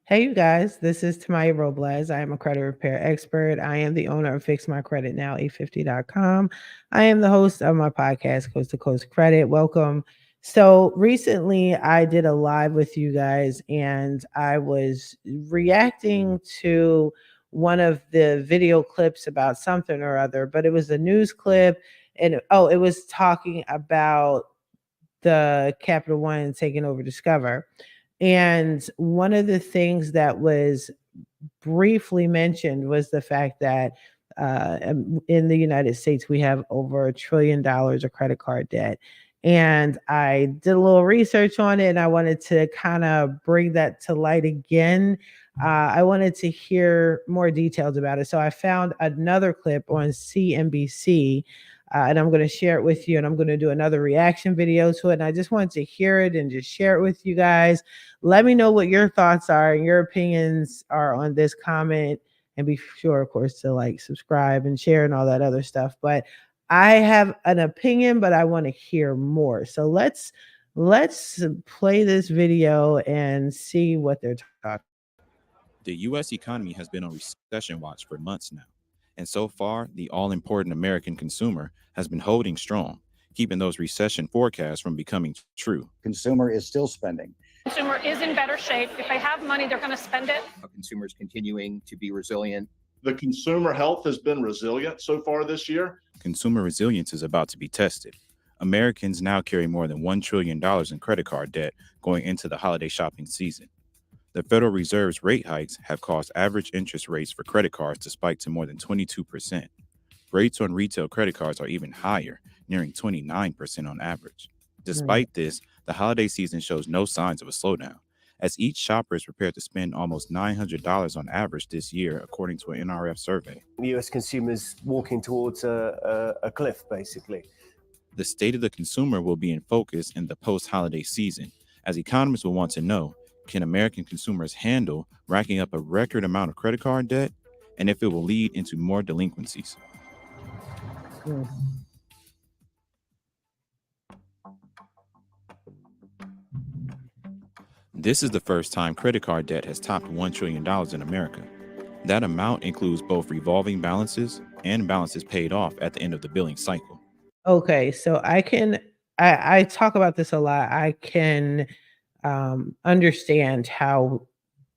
Hey, you guys, this is Tamiya Robles. I am a credit repair expert. I am the owner of FixMyCreditNow850.com. I am the host of my podcast, Coast to Coast Credit. Welcome. So, recently I did a live with you guys and I was reacting to one of the video clips about something or other, but it was a news clip and it was talking about the Capital One taking over Discover. And one of the things that was briefly mentioned was the fact that in the United States, we have over $1 trillion of credit card debt. And I did a little research on it and I wanted to kind of bring that to light again. I wanted to hear more details about it. So I found another clip on CNBC and I'm going to share it with you and I'm going to do another reaction video to it. And I just wanted to hear it and just share it with you guys. Let me know what your thoughts are and your opinions are on this comment. And be sure, of course, to like, subscribe, and share and all that other stuff. But I have an opinion, but I want to hear more. So let's play this video and see what they're talking. The U.S. economy has been on recession watch for months now. And so far, the all-important American consumer has been holding strong, keeping those recession forecasts from becoming true. Consumer is still spending. Consumer is in better shape. If they have money, they're going to spend it. Consumers continuing to be resilient. The consumer health has been resilient so far this year. Consumer resilience is about to be tested. Americans now carry more than $1 trillion in credit card debt going into the holiday shopping season. The Federal Reserve's rate hikes have caused average interest rates for credit cards to spike to more than 22%. Rates on retail credit cards are even higher, nearing 29% on average. Despite this, the holiday season shows no signs of a slowdown, as each shopper is prepared to spend almost $900 on average this year, according to an NRF survey. US consumers walking towards a cliff, basically. The state of the consumer will be in focus in the post-holiday season, as economists will want to know, can American consumers handle racking up a record amount of credit card debt, and if it will lead into more delinquencies. This is the first time credit card debt has topped $1 trillion in America. That amount includes both revolving balances and balances paid off at the end of the billing cycle. Okay, so I talk about this a lot. I can understand how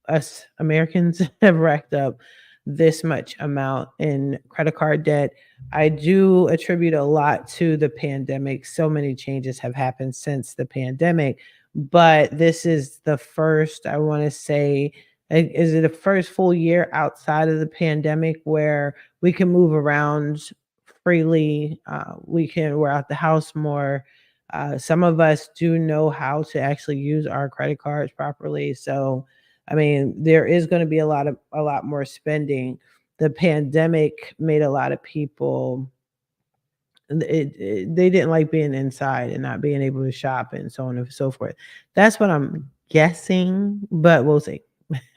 us Americans have racked up this much amount in credit card debt. I do attribute a lot to the pandemic. So many changes have happened since the pandemic, but this is the first, I want to say, is it the first full year outside of the pandemic where we can move around freely? We're out the house more. Some of us do know how to actually use our credit cards properly. So, I mean, there is going to be a lot more spending. The pandemic made a lot of people, they didn't like being inside and not being able to shop and so on and so forth. That's what I'm guessing, but we'll see.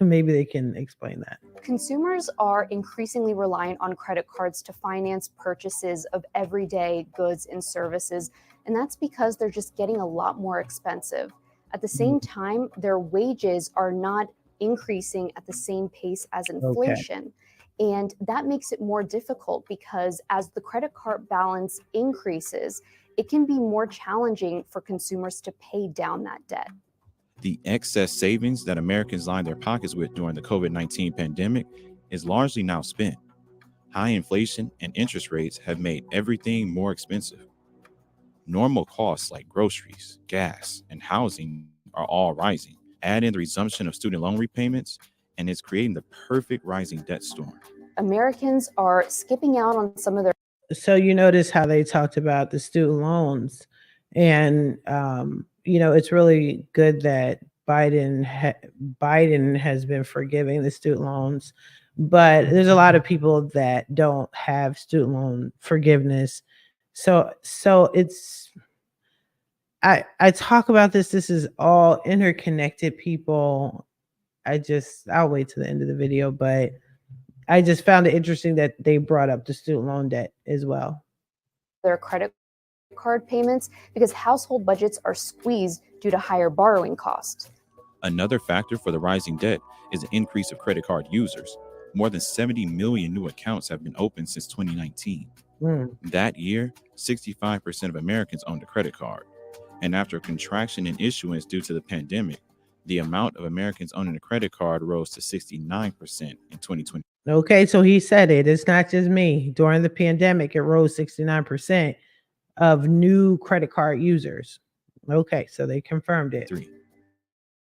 Maybe they can explain that. Consumers are increasingly reliant on credit cards to finance purchases of everyday goods and services, and that's because they're just getting a lot more expensive. At the same time, their wages are not increasing at the same pace as inflation. Okay. And that makes it more difficult because as the credit card balance increases, it can be more challenging for consumers to pay down that debt. The excess savings that Americans lined their pockets with during the COVID-19 pandemic is largely now spent. High inflation and interest rates have made everything more expensive. Normal costs like groceries, gas, and housing are all rising. Add in the resumption of student loan repayments, and it's creating the perfect rising debt storm. Americans are skipping out on some of their... So you notice how they talked about the student loans, and it's really good that Biden has been forgiving the student loans, but there's a lot of people that don't have student loan forgiveness. So it's, I talk about this. This is all interconnected, people. I'll wait to the end of the video, but I just found it interesting that they brought up the student loan debt as well. Their credit card payments because household budgets are squeezed due to higher borrowing costs. Another factor for the rising debt is the increase of credit card users. More than 70 million new accounts have been opened since 2019. That year, 65% of Americans owned a credit card. And after a contraction in issuance due to the pandemic, the amount of Americans owning a credit card rose to 69% in 2020. Okay, so he said it. It's not just me. During the pandemic, it rose 69% of new credit card users. Okay, so they confirmed it.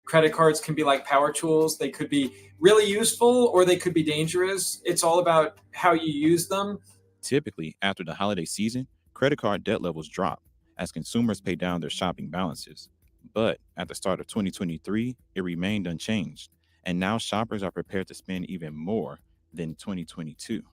Credit cards can be like power tools. They could be really useful or they could be dangerous. It's all about how you use them. Typically, after the holiday season, credit card debt levels drop as consumers pay down their shopping balances. But at the start of 2023, it remained unchanged. And now shoppers are prepared to spend even more than 2022.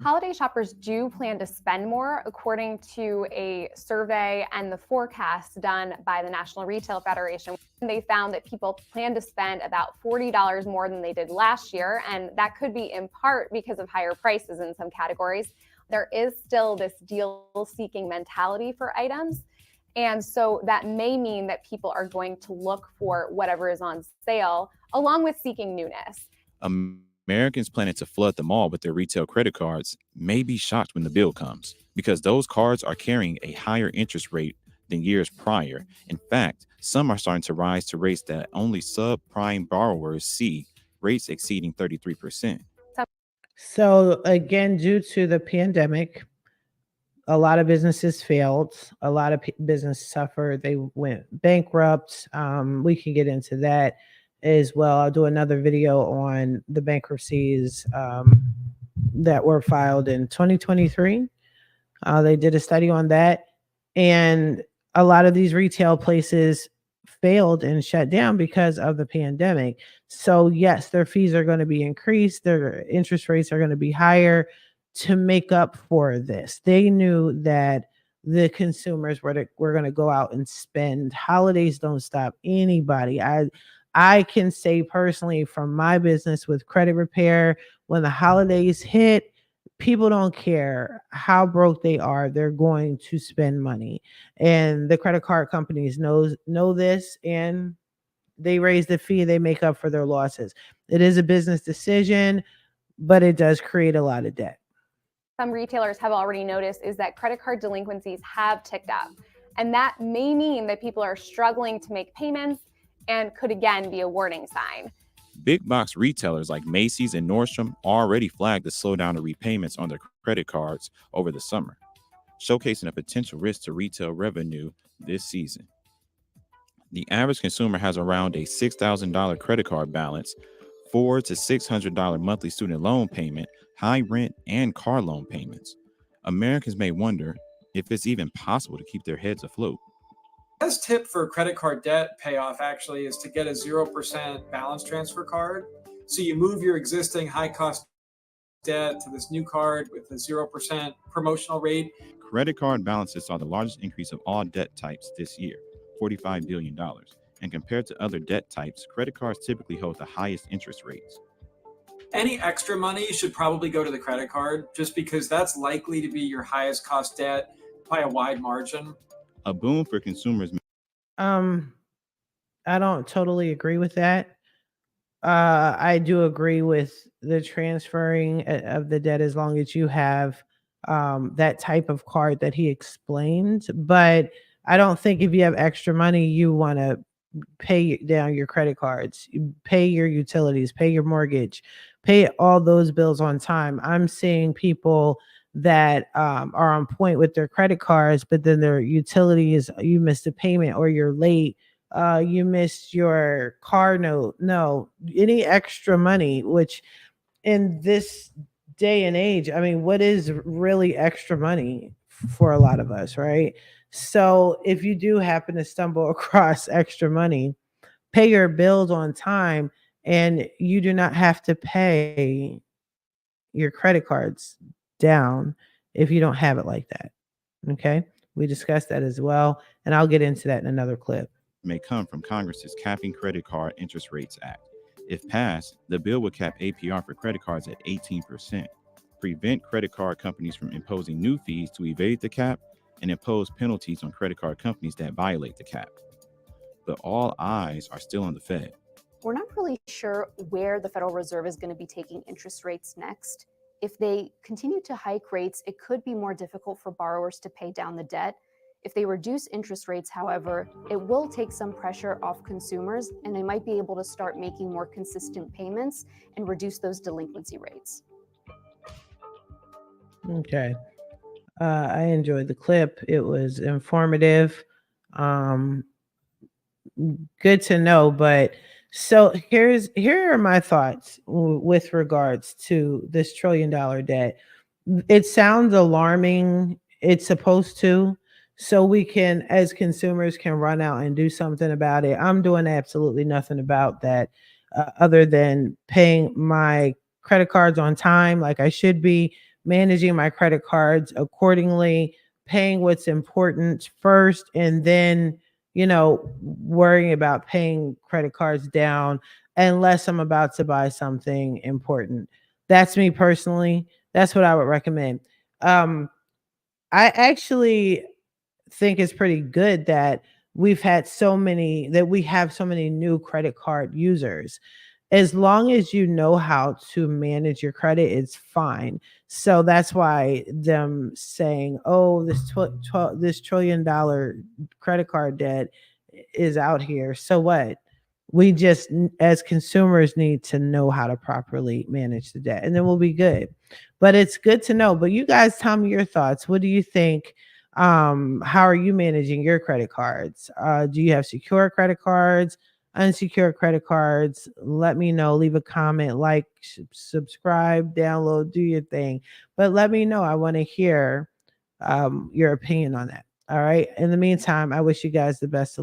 Holiday shoppers do plan to spend more, according to a survey and the forecast done by the National Retail Federation. They found that people plan to spend about $40 more than they did last year, and that could be in part because of higher prices in some categories. There is still this deal-seeking mentality for items, and so that may mean that people are going to look for whatever is on sale, along with seeking newness. Americans planning to flood the mall with their retail credit cards may be shocked when the bill comes because those cards are carrying a higher interest rate than years prior. In fact, some are starting to rise to rates that only subprime borrowers see, rates exceeding 33%. So again, due to the pandemic, a lot of businesses failed. A lot of businesses suffered. They went bankrupt. We can get into that as well. I'll do another video on the bankruptcies that were filed in 2023. They did a study on that, and a lot of these retail places failed and shut down because of the pandemic. So yes, their fees are going to be increased. Their interest rates are going to be higher to make up for this. They knew that the consumers were going to go out and spend. Holidays don't stop anybody. I can say personally from my business with credit repair, when the holidays hit, people don't care how broke they are. They're going to spend money. And the credit card companies know this, and they raise the fee. They make up for their losses. It is a business decision, but it does create a lot of debt. Some retailers have already noticed is that credit card delinquencies have ticked up. And that may mean that people are struggling to make payments and could again be a warning sign. Big box retailers like Macy's and Nordstrom already flagged the slowdown of repayments on their credit cards over the summer, showcasing a potential risk to retail revenue this season. The average consumer has around a $6,000 credit card balance, $400 to $600 monthly student loan payment, high rent, and car loan payments. Americans may wonder if it's even possible to keep their heads afloat. The best tip for credit card debt payoff actually is to get a 0% balance transfer card. So you move your existing high cost debt to this new card with a 0% promotional rate. Credit card balances saw the largest increase of all debt types this year, $45 billion. And compared to other debt types, credit cards typically hold the highest interest rates. Any extra money should probably go to the credit card just because that's likely to be your highest cost debt by a wide margin. A boom for consumers. I don't totally agree with that. I do agree with the transferring of the debt as long as you have that type of card that he explained. But I don't think if you have extra money, you want to pay down your credit cards, pay your utilities, pay your mortgage, pay all those bills on time. I'm seeing people that are on point with their credit cards, but then their utilities, you missed a payment or you're late, you missed your car note. No, any extra money, which in this day and age, I mean, what is really extra money for a lot of us, right? So if you do happen to stumble across extra money, pay your bills on time, and you do not have to pay your credit cards down if you don't have it like that. Okay, we discussed that as well, and I'll get into that in another clip. May come from Congress's Capping Credit Card Interest Rates Act. If passed, the bill would cap APR for credit cards at 18%, prevent credit card companies from imposing new fees to evade the cap, and impose penalties on credit card companies that violate the cap. But all eyes are still on the Fed. we're not really sure where the Federal Reserve is going to be taking interest rates next. If they continue to hike rates, it could be more difficult for borrowers to pay down the debt. If they reduce interest rates, however, it will take some pressure off consumers, and they might be able to start making more consistent payments and reduce those delinquency rates. Okay. I enjoyed the clip. It was informative. Um, Good to know. But so here are my thoughts with regards to this $1 trillion debt. It sounds alarming. It's supposed to. So we can, as consumers, can run out and do something about it. I'm doing absolutely nothing about that, other than paying my credit cards on time, like I should be, managing my credit cards accordingly, paying what's important first, and then worrying about paying credit cards down unless I'm about to buy something important. That's me personally. That's what I would recommend. I actually think it's pretty good that we have so many new credit card users. As long as you know how to manage your credit, it's fine. So that's why them saying, "Oh, this this $1 trillion credit card debt is out here." So what? We just, as consumers, need to know how to properly manage the debt, and then we'll be good. But it's good to know. But you guys, tell me your thoughts. What do you think? How are you managing your credit cards? Do you have secure credit cards, unsecured credit cards? Let me know. Leave a comment, like, subscribe, download, do your thing. But let me know. I want to hear your opinion on that. All right. In the meantime, I wish you guys the best of